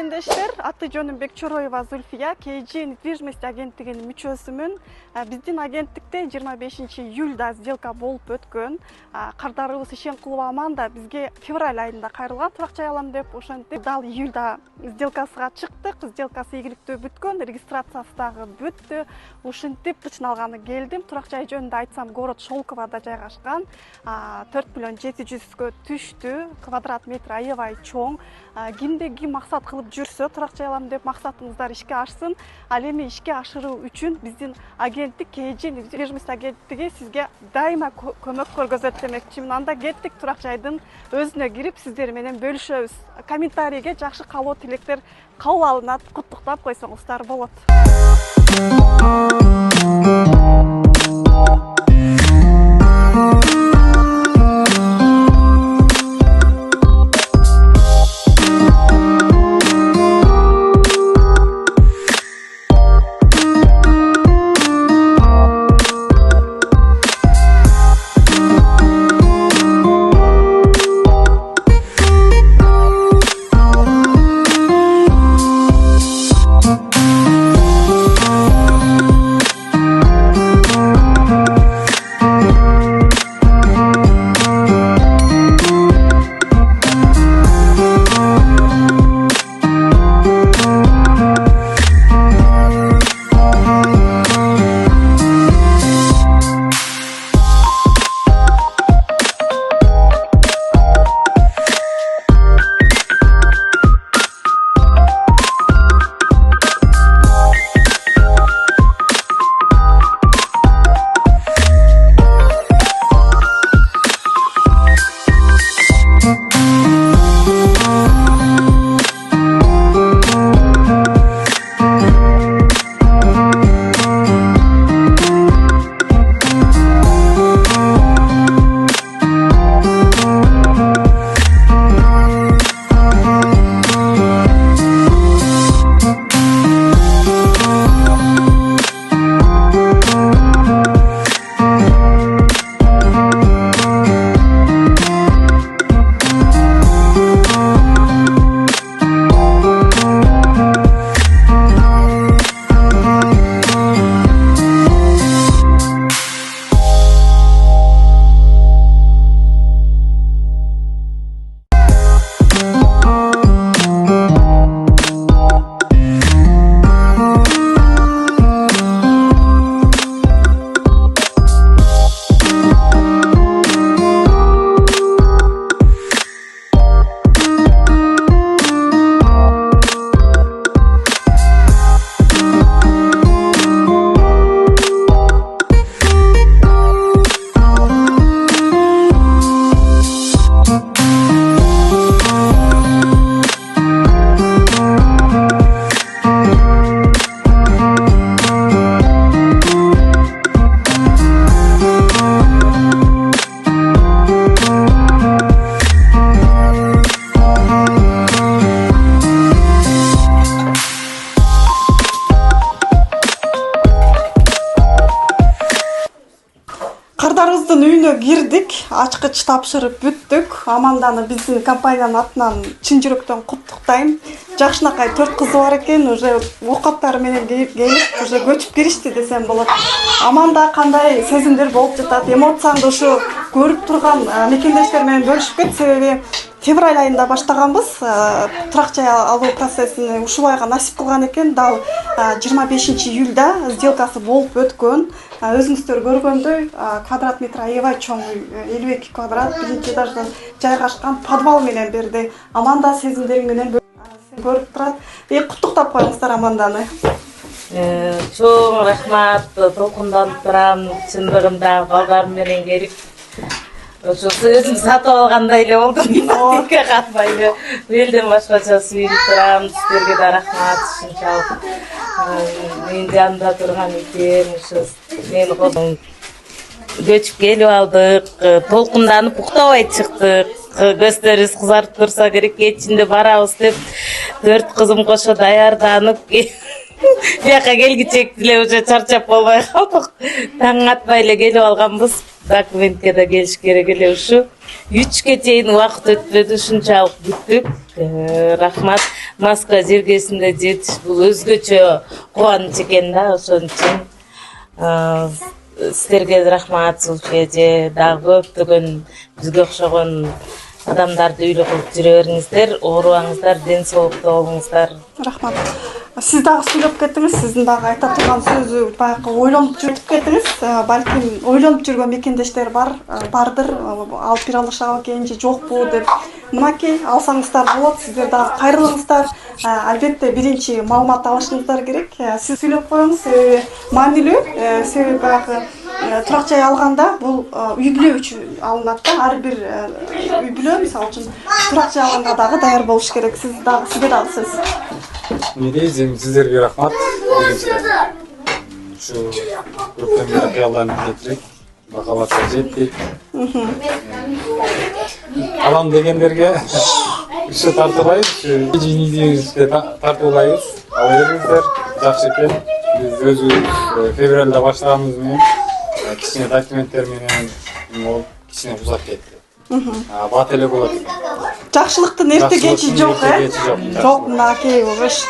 мекендештер, аты жөнүм Бекчороева Зульфия, KG недвижимость агенттигинин мүчөсүмүн. Биздин агенттикте 25 июлда сделка болуп өткөн. Кардарыбыз Ишенкулова Аманда бизге февраль айында кайрылган турак жай алам деп, ошентип дал июлда сделкасыга чыктык. Сделкасы ийгиликтүү бүткөн, регистрациясы дагы бүттү. Ошентип тычыналганы келдим. Турак жай жөнүндө айтсам, город Шолковода жайгашкан. 4 миллион 700гө түштү. Квадрат метр аябай чоң. Кимде ким максат кылып жүрсө, турак жай алам деп максатыңыздар ишке ашсын. Ал эми ишке ашыруу үчүн биздин агенттик KG недвижимость агенттиги сизге дайыма көмөк көргөзөт демекчимин. Анда кеттик, турак жайдын өзүнө кирип сиздер менен бөлүшөбүз. Комментарийге жакшы каалоо тилектер кабыл алынат, куттуктап койсоңуздар болот. Кардарыбыздын үйүнө кирдик, ачкыч тапшырып бүттүк. Аманданы биздин компаниянын атынан чын жүрөктөн куттуктайм. Жакшынакай 4 кызы бар экен, уже окаптары менен келип, уже көчүп киришти десем болот. Аманда кандай сезимдер болуп жатат? Эмоцияңды ушу көрүп турган мекендештер менен бөлүшүп кет, себеби февраль айында баштаганбыз. Турак жай алуу процессин ушул айга насип кылган экен. Дал 25 июлда сделкасы болуп өткөн. Өзүңүздөр көргөндөй, квадрат метр аябай чоң үй, 52 квадрат, биринчи этаждан жайгашкан, подвал менен берди. Аманда сезимдери менен көрүп турат. Куттуктап коюңуздар Аманданы. Чоң рахмат, толкунданып турам, чындыгында балдарым менен келип ошо өзүм сатып алгандай эле болдум. Тикке катпай эле элден башкача сүйүнүп турам. Сиздерге да рахмат ушунчалык. Менин жанымда турган экен, ошо мен көчүп келип алдык, толкунданып уктабай чыктык. Көздөрүбүз кызарып турса керек, кечинде барабыз деп 4 кызым кошо даярданып Бияка келгичек деле уже чарчап болбой калдык. Таң атпай эле келип алганбыз. Документке да келиш керек эле ушу. 3-кө чейин убакыт өтпөдү, ушунчалык күттүк. Рахмат. Москва жергесинде жетиш бул өзгөчө кубаныч экен да, ошон үчүн силерге рахмат, Зульфия эже, дагы көптөгөн бизге окшогон адамдарды үйлүү кылып жүрө бериңиздер, оорубаңыздар, ден соолукта болуңуздар. Рахмат. Сиз дагы сүйлөп кеттиңиз, сиздин дагы айта турган сөзү баягы ойлонуп жүрүп кеттиңиз. Балким ойлонуп жүргөн мекендештер бардыр, алып бере алышабы экен же жокпу деп. Мынакей алсаңыздар болот, сиздер дагы кайрылыңыздар. Албетте биринчи маалымат алышыңыздар керек. Сиз сүйлөп коюңуз, себеби маанилүү, себеби баягы турак жай алганда бул үй бүлө үчүн алынат да, ар бир үй бүлө мисалы үчүн турак жай алганга дагы даяр болуш керек. Сизге дагы сөз. Сіздерге рахмат. Şu көптен бері қиялданып кетірек, махаббатқа жетпейік. Алам дегендерге үші тартылайыз, жиынидіңізге тартылайыз. Ала беріңіздер, жақсы екен. Біз өзіміз февральда баштағанымызмен, кішкене документтерменен ол кішкене ұзақ кетті. Бат эле болот экен. Жакшылыктын эрте кечи жок, Жок, мынакей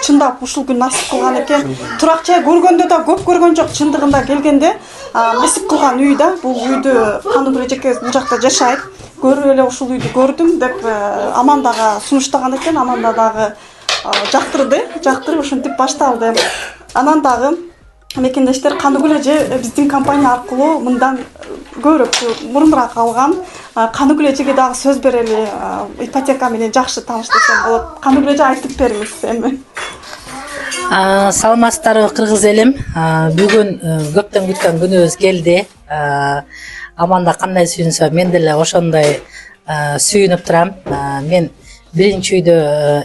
чындап ушул күн насип кылган экен. Турак жай көргөндө да көп көргөн жок, чындыгында келгенде насип кылган үй да. Бул үйдү Каныгүл эжекебиз бул жакта жашайт. Көрүп эле ушул үйдү көрдүм деп Амандага сунуштаган экен. Аманда дагы жактырып ушинтип башталды. Анан дагы мекендештер Каныгүл эже биздин компания аркылуу мындан көбүрөөк мурунураак алган. Каныгүл эжеге дагы сөз берели, ипотека менен жакшы тааныштырсам болот. Каныгүл эже айтып бериңиз эми. Саламатсыздарбы кыргыз элим. Бүгүн көптөн күткөн күнүбүз келди. Аманда кандай сүйүнсө, мен деле ошондой сүйүнүп турам. Мен биринчи үйдү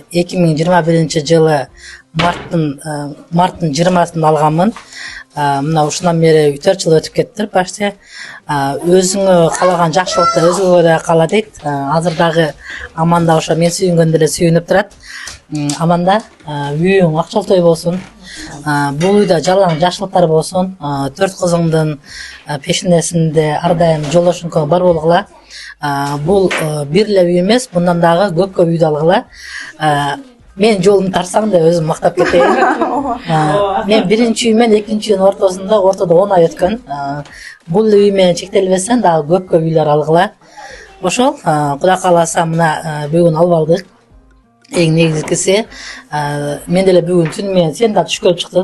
2021 жылы марттын 20-сында алганмын. Мына ушундан бери 4 жыл өтүп кетти почти. Өзүңө каалаган жакшылыкты өзгөгө да каала дейт. Азыр дагы Аманда ошо мен сүйүнгөндө эле сүйүнүп турат. Аманда, үйүң акчолтой болсун. Бул үйдө жалаң жакшылыктар болсун. 4 кызыңдын пешинесинде ар дайым жолдошуң бар болгула. Бул бир эле үй эмес, мындан дагы көп үйдү алгыла. Мен жолумду тарсам да өзүм мактап кетейин. Мен биринчи үй менен экинчи үйдүн ортосунда 10 ай өткөн. Бул үй менен чектелбесем дагы көп үйлөр алгыла. Ошол Кудай кааласа мына бүгүн алып алдык. Эң негизгиси мен деле бүгүн түнү менен сен да түш көрүп чыктың.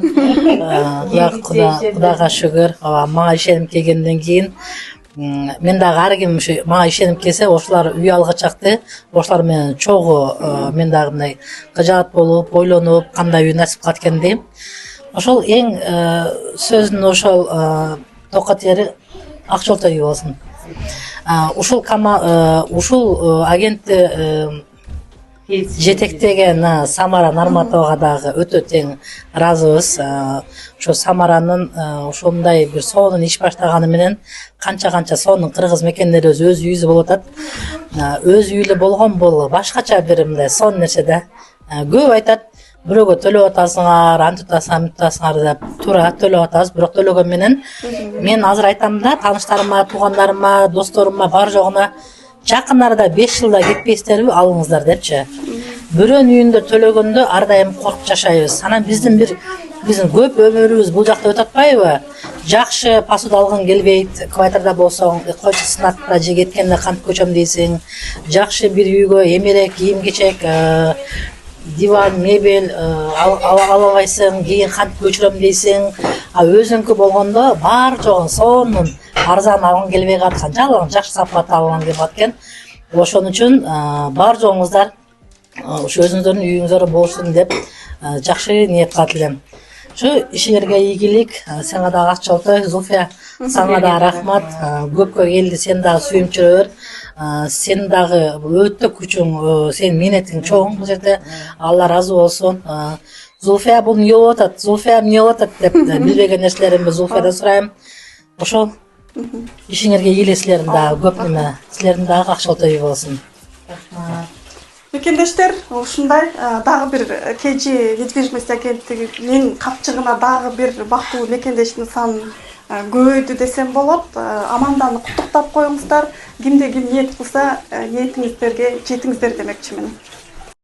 Кудайга шүгүр. Мага ишенип келгенден кийин мен дагы ар ким мага ишенип келсе, ошолар үй алгычакты, ошолар менен чогуу мен дагы мындай кыжаат болуп, ойлонуп, кандай үй насип кылат экен дейм. Ошол эң сөздүн ошол токотери акчолтой үй болсун. Ушул агентти жетектеген Самара Нарматовага дагы өтө тең ыраазыбыз. Ошо Самаранын ошондой бир сонун иш баштаганы менен канча сонун кыргыз мекендерибиз өз үйүбүз болуп атат. Өз үйлүү болгон бул башкача бир мындай сонун нерсе да. Көп айтат, бирөөгө төлөп атасыңар, антип атасыңар, мынтип атасыңар деп. Туура төлөп атабыз, бирок төлөгөн менен мен азыр айтам да, тааныштарыма, туугандарыма, досторума, бар жогуна жакын арада 5 жылда кетпейсиздерби, алыңыздар депчи. Бирөөнүн үйүндө төлөгөндө ар дайым коркуп жашайбыз. Анан биздин көп өмүрүбүз бул жакта өтүп атпайбы? Жакшы посуда алгың келбейт, квартирада болсоң, койчу сынатта же кеткенде кантип көчөм дейсиң. Жакшы бир үйгө эмерек кийим-кечек, диван, мебель ала албайсың, кийин кантип көчүрөм дейсиң. Өзүңкү болгондо бар жогун сонун арзан алгың келбей калат, жалаң жакшы сапат алгың келип калат экен. Ошон үчүн бар жогуңуздар ошо өзүңүздөрдүн үйүңүздөр болсун деп жакшы ниет кылат элем. Ошо ишиңерге ийгилик, сага дагы акчолтой, Зульфия, сага да рахмат. Көпкө келди, сен дагы сүйүнүп жүрө бер. Сен дагы өтө күчүң, сен минетиң чоң бул жерде. Алла ыраазы болсун. Зульфия бул эмне болуп атат? Зульфия эмне болуп атат деп билбеген нерселеримди Зульфиядан сурайм. Ошол ишиңерге ийгилик, силердин дагы көп неме, силердин дагы акчолтой болсун. Мекендештер, ушундай дагы бир KG недвижимость агенттигинин капчыгына дагы бир бактылуу мекендештин санын көбөйдү десем болот. Аманданы куттуктап коюңуздар. Кимде ким ниет кылса, ниетиңиздерге жетиңиздер демекчимин.